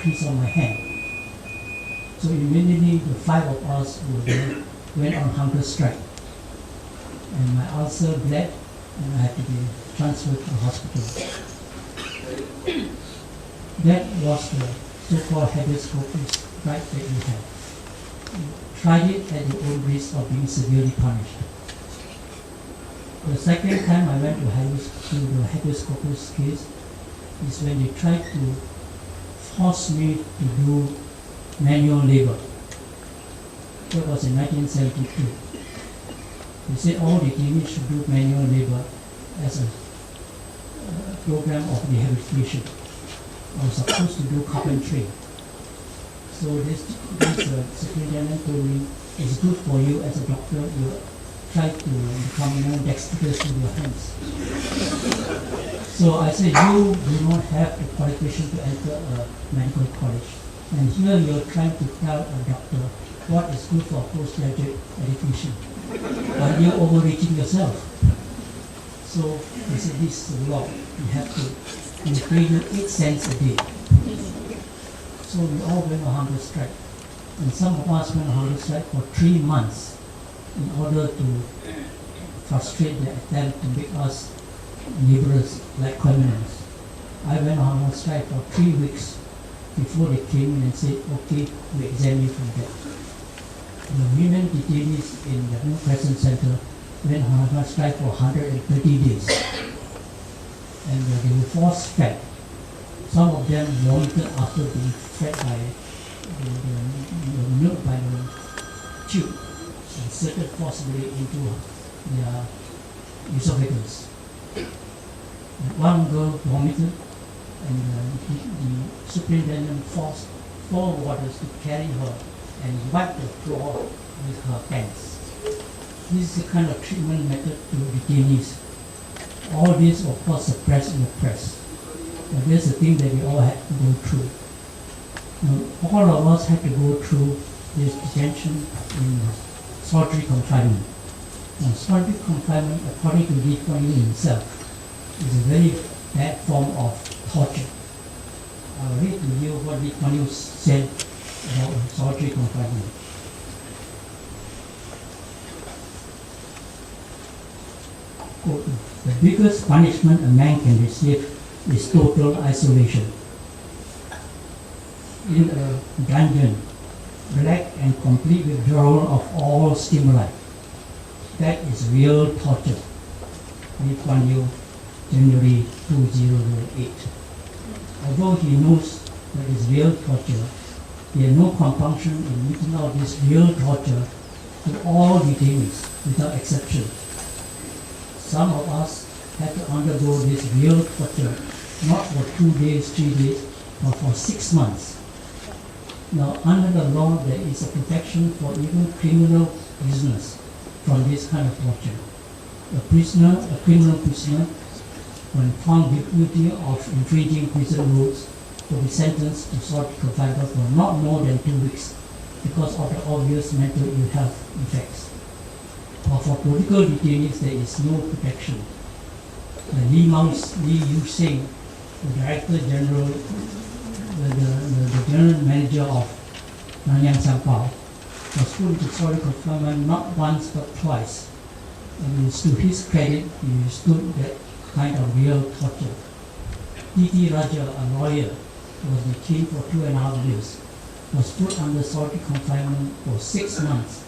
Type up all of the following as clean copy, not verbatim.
piece on my hand. So immediately the 5 of us went on hunger strike. And my ulcer bled and I had to be transferred to the hospital. That was the so-called habeas corpus right that we had. You tried it at your own risk of being severely punished. The second time I went to the habeas corpus case is when they tried to force me to do manual labor. That was in 1972. They said all detainees should do manual labor as a program of rehabilitation. I was supposed to do carpentry. So this superintendent told me, it's good for you as a doctor, you try to become more dexterous with your hands. So I said, you do not have the qualification to enter a medical college. And here you're trying to tell a doctor what is good for postgraduate education. But you're overreaching yourself. So they said, this is the law. You have to pay you 8 cents a day. So we all went on hunger strike. And some of us went on hunger strike for 3 months in order to frustrate the attempt to make us laborers like criminals. I went on hunger strike for 3 weeks before they came in and said, okay, we exempt you from that. The women detainees in the New Crescent Center went on hunger strike for 130 days. And they were force fed. Some of them vomited after being fed by the milk by the tube, inserted forcibly into their esophagus. One girl vomited, and the superintendent forced 4 warders to carry her and wipe the floor with her pants. This is the kind of treatment method to detainees. All this, of course, suppressed in the press. But there's the thing that we all had to go through. Now, all of us had to go through this detention in solitary confinement. Now, solitary confinement, according to Lee Kuan Yew himself, is a very bad form of torture. I'll read to you what Lee Kuan Yew said about solitary confinement. Quote, the biggest punishment a man can receive is total isolation. In a dungeon, black and complete withdrawal of all stimuli. That is real torture. Lee Kuan Yew, January 2008. Although he knows that it's real torture, he had no compunction in meting out this real torture to all detainees without exception. Some of us had to undergo this real torture, not for 2 days, 3 days, but for 6 months. Now, under the law, there is a protection for even criminal prisoners from this kind of torture. A criminal prisoner, when found guilty of infringing prison rules, will be sentenced to solitary confinement for not more than 2 weeks because of the obvious mental ill health effects. But for political detainees, there is no protection. Lee Yu Sing, the Director General, the General Manager of Nanyang Sampao, was put into solitary confinement not once but twice. And it's to his credit, he withstood that kind of real torture. T.T. Raja, a lawyer who was detained for 2.5 years, was put under solitary confinement for 6 months,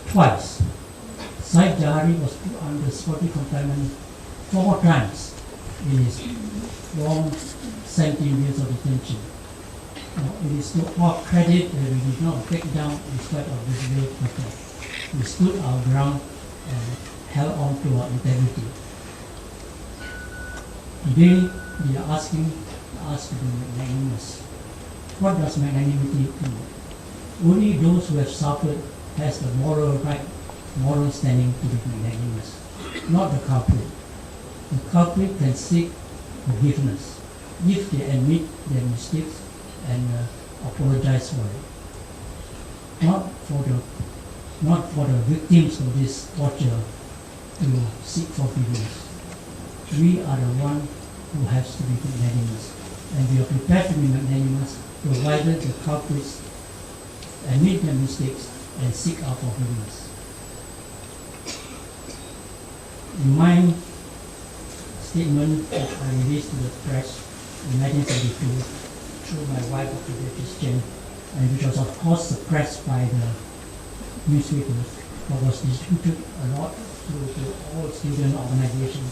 twice. Said Jahari was put under solitary confinement 4 times in his long 17 years of detention. Now, it is to our credit that we did not break down in spite of this real torture. We stood our ground and held on to our integrity. Today, we are asking us to be magnanimous. What does magnanimity do? Only those who have suffered has the moral right, moral standing to be magnanimous, not the culprit. The culprit can seek forgiveness if they admit their mistakes and apologize for it. Not for the victims of this torture to seek forgiveness. We are the one who has to be magnanimous, and we are prepared to be magnanimous provided the culprits admit their mistakes and seek out forgiveness. In my statement that I released to the press in 1972 through my wife, Dr. Christian, and which was of course suppressed by the newspapers, but was distributed a lot to all student organizations.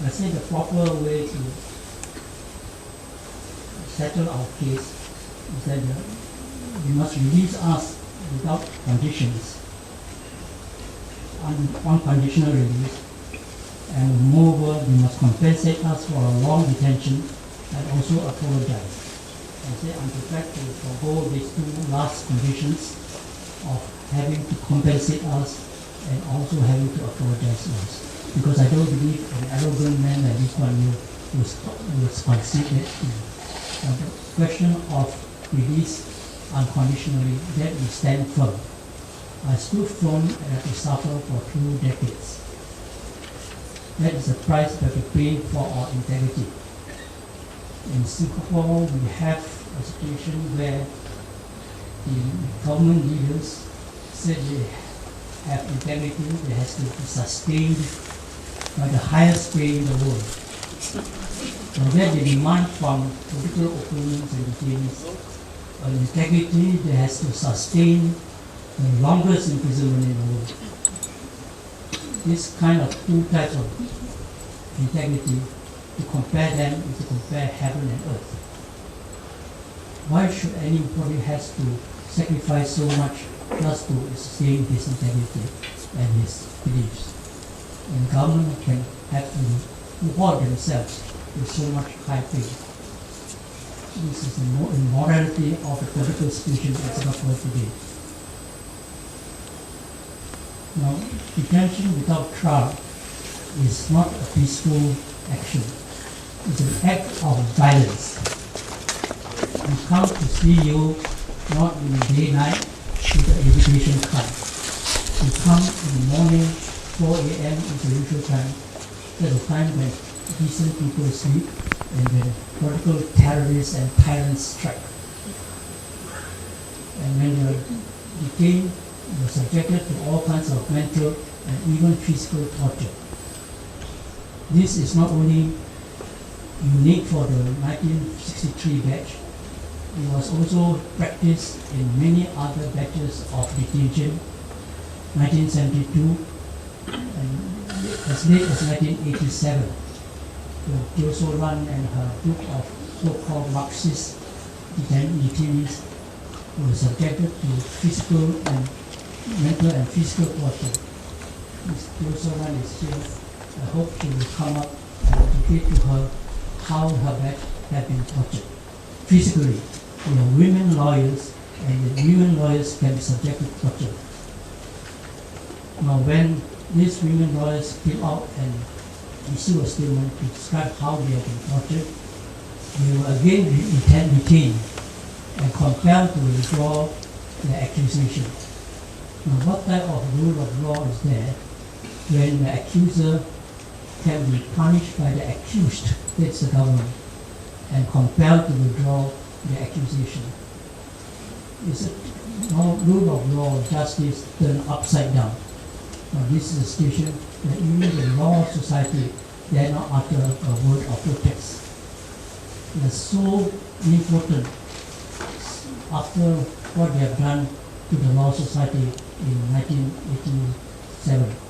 I say the proper way to settle our case is that you must release us without conditions, unconditional release, and moreover, you must compensate us for a long detention and also apologize. I say I'm prepared to forego these two last conditions of having to compensate us and also having to apologize to us. Because I don't believe an arrogant man like Lee Kuan Yew will concede that to me. The question of release unconditionally, that we stand firm. I stood firm and had to suffer for 2 decades. That is the price we have to pay for our integrity. In Singapore, we have a situation where the government leaders said they have integrity that has to be sustained by the highest pay in the world. And then they demand from political opponents and detainees an integrity that has to sustain the longest imprisonment in the world. This kind of 2 types of integrity, to compare them is to compare heaven and earth. Why should anybody has to sacrifice so much just to sustain his integrity and his beliefs? And government can have to reward themselves with so much high pay. This is the immorality of the political situation in Singapore today. Now, detention without trial is not a peaceful action. It's an act of violence. We come to see you not in the day-night with the invitation card. We come in the morning, 4 a.m. is the usual time. That's the time when decent people sleep and when political terrorists and tyrants strike. And when you're detained, you're subjected to all kinds of mental and even physical torture. This is not only unique for the 1963 batch, it was also practiced in many other batches of detention, 1972, and as late as 1987. Jo So-ran and her group of so-called Marxist detainees were subjected to physical and mental and physical torture. Ms. Jo So-ran is here. I hope she will come up and indicate to her how her batch have been tortured. Physically, we are women lawyers, and the women lawyers can be subjected to torture. Now, when these women lawyers came out and issue a statement to describe how they have been tortured, they were again detained and compelled to withdraw their accusation. Now, what type of rule of law is there when the accuser can be punished by the accused, that's the government, and compelled to withdraw the accusation? It's a rule of law of justice turned upside down. Now, this is a situation that even the law society dare not utter a word of protest. It is so important after what they have done to the law society in 1987.